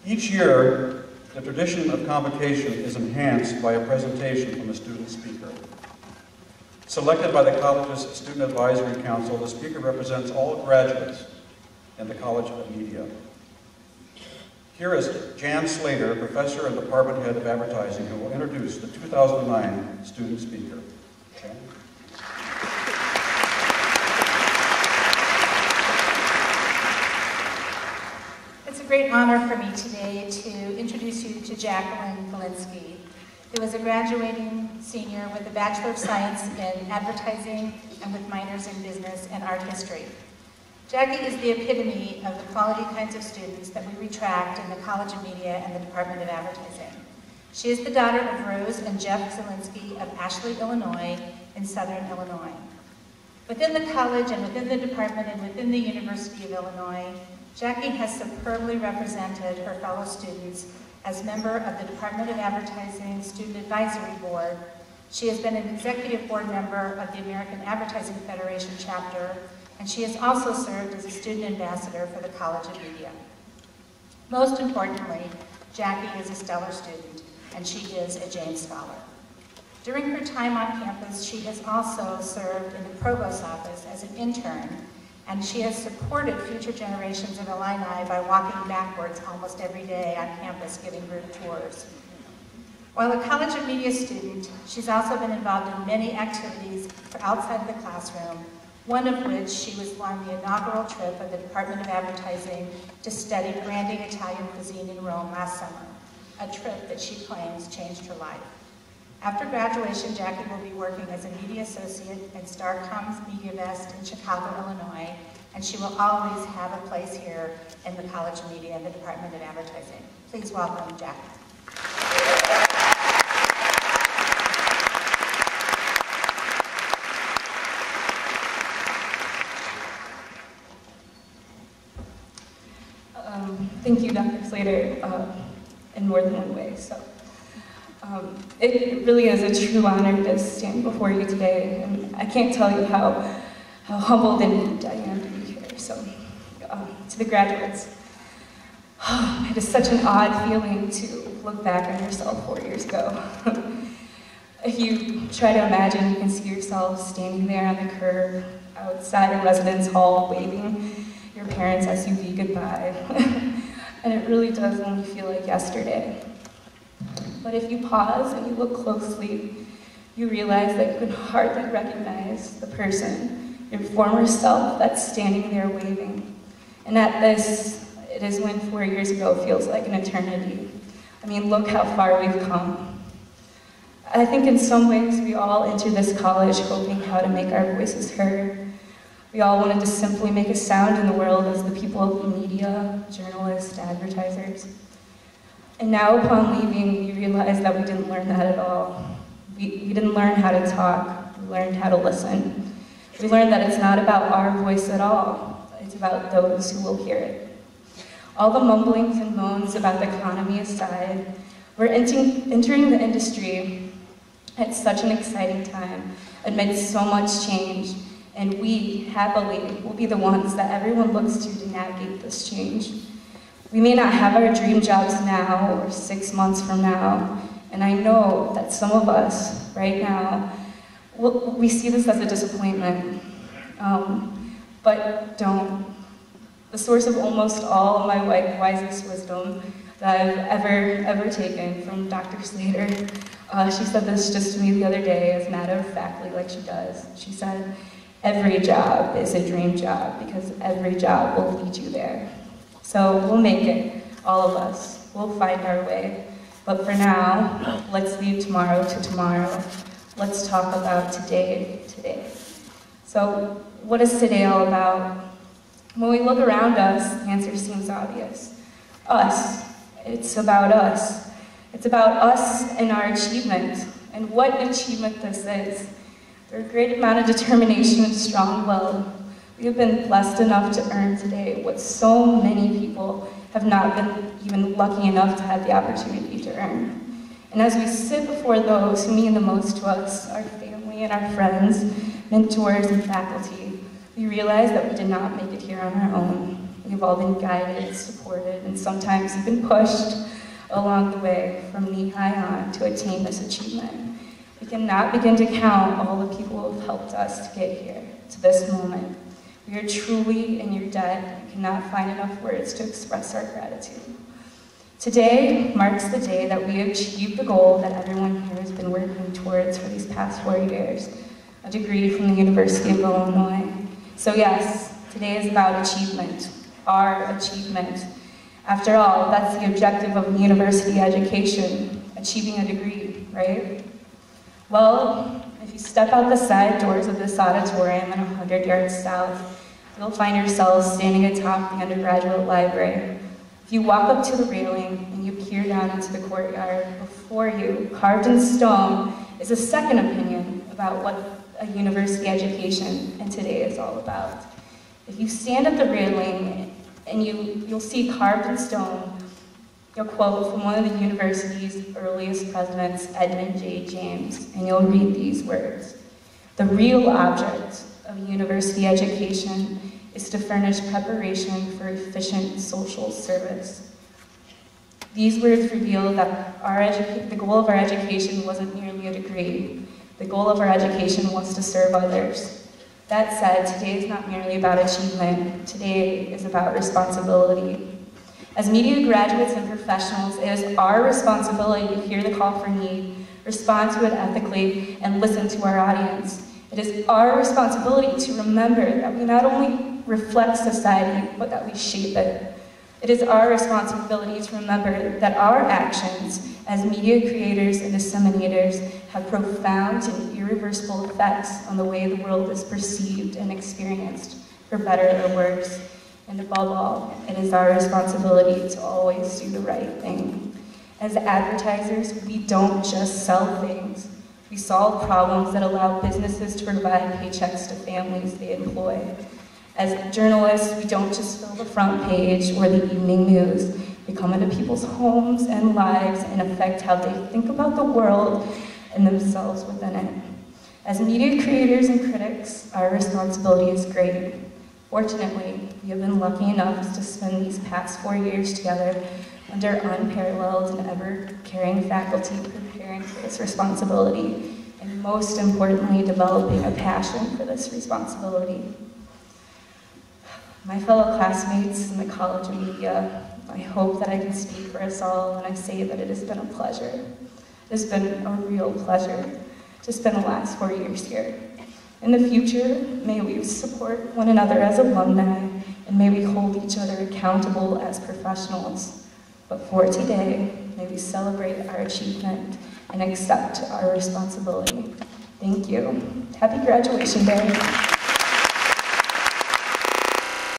Each year, the tradition of convocation is enhanced by a presentation from a student speaker. Selected by the college's Student Advisory Council, the speaker represents all graduates in the College of Media. Here is Jan Slater, Professor and Department Head of Advertising, who will introduce the 2009 student speaker. Jan? It's a great honor for me today to introduce you to Jacqueline Polinsky, who is a graduating senior with a Bachelor of Science in Advertising and with minors in Business and Art History. Jackie is the epitome of the quality kinds of students that we retract in the College of Media and the Department of Advertising. She is the daughter of Rose and Jeff Zielinski of Ashley, Illinois, in Southern Illinois. Within the college and within the department and within the University of Illinois, Jackie has superbly represented her fellow students as member of the Department of Advertising Student Advisory Board. She has been an executive board member of the American Advertising Federation chapter, and she has also served as a student ambassador for the College of Media. Most importantly, Jackie is a stellar student, and she is a James Scholar. During her time on campus, she has also served in the Provost's office as an intern, and she has supported future generations of alumni by walking backwards almost every day on campus giving group tours. While a College of Media student, she's also been involved in many activities for outside of the classroom, one of which she was on the inaugural trip of the Department of Advertising to study branding Italian cuisine in Rome last summer, a trip that she claims changed her life. After graduation, Jackie will be working as a media associate at Starcom's MediaVest in Chicago, Illinois, and she will always have a place here in the College of Media and the Department of Advertising. Please welcome Jackie. Thank you, Dr. Slater, in more than one way. It really is a true honor to stand before you today, and I can't tell you how humbled and moved I am to be here. So, to the graduates, it is such an odd feeling to look back on yourself 4 years ago. If you try to imagine, you can see yourself standing there on the curb outside a residence hall waving your parents' SUV goodbye. And it really does only feel like yesterday. But if you pause and you look closely, you realize that you can hardly recognize the person, your former self, that's standing there waving. And at this, it is when 4 years ago feels like an eternity. I mean, look how far we've come. I think in some ways we all enter this college hoping how to make our voices heard. We all wanted to simply make a sound in the world as the people of the media, journalists, advertisers. And now upon leaving, we realized that we didn't learn that at all. We didn't learn how to talk, we learned how to listen. We learned that it's not about our voice at all, it's about those who will hear it. All the mumblings and moans about the economy aside, we're entering the industry at such an exciting time, amidst so much change, and we, happily, will be the ones that everyone looks to navigate this change. We may not have our dream jobs now or 6 months from now, and I know that some of us, right now, we see this as a disappointment, but don't. The source of almost all of my wisest wisdom that I've ever taken from Dr. Slater, she said this just to me the other day, as matter-of-factly like she does. She said, every job is a dream job because every job will lead you there. So we'll make it, all of us. We'll find our way. But for now, let's leave tomorrow to tomorrow. Let's talk about today. So what is today all about? When we look around us, the answer seems obvious. Us. It's about us. It's about us and our achievement, and what an achievement this is. There's a great amount of determination and strong will. We have been blessed enough to earn today what so many people have not been even lucky enough to have the opportunity to earn. And as we sit before those who mean the most to us, our family and our friends, mentors and faculty, we realize that we did not make it here on our own. We we've all been guided, supported, and sometimes even pushed along the way from knee-high on to attain this achievement. We cannot begin to count all the people who have helped us to get here, to this moment. We are truly in your debt and cannot find enough words to express our gratitude. Today marks the day that we achieved the goal that everyone here has been working towards for these past 4 years, a degree from the University of Illinois. So yes, today is about achievement, our achievement. After all, that's the objective of university education, achieving a degree, right? Well, if you step out the side doors of this auditorium and 100 yards south, you'll find yourselves standing atop the undergraduate library. If you walk up to the railing and you peer down into the courtyard, before you, carved in stone, is a second opinion about what a university education and today is all about. If you stand at the railing and you'll see carved in stone a quote from one of the university's earliest presidents, Edmund J. James, and you'll read these words: "The real object of a university education is to furnish preparation for efficient social service." These words reveal that the goal of our education wasn't merely a degree. The goal of our education was to serve others. That said, today is not merely about achievement. Today is about responsibility. As media graduates and professionals, it is our responsibility to hear the call for need, respond to it ethically, and listen to our audience. It is our responsibility to remember that we not only reflect society, but that we shape it. It is our responsibility to remember that our actions as media creators and disseminators have profound and irreversible effects on the way the world is perceived and experienced, for better or worse. And above all, it is our responsibility to always do the right thing. As advertisers, we don't just sell things. We solve problems that allow businesses to provide paychecks to families they employ. As journalists, we don't just fill the front page or the evening news. We come into people's homes and lives and affect how they think about the world and themselves within it. As media creators and critics, our responsibility is great. Fortunately, we have been lucky enough to spend these past 4 years together under unparalleled and ever-caring faculty preparing for this responsibility, and most importantly, developing a passion for this responsibility. My fellow classmates in the College of Media, I hope that I can speak for us all when I say that it has been a pleasure. It has been a real pleasure to spend the last 4 years here. In the future, may we support one another as alumni, and may we hold each other accountable as professionals. But for today, may we celebrate our achievement and accept our responsibility. Thank you. Happy graduation day.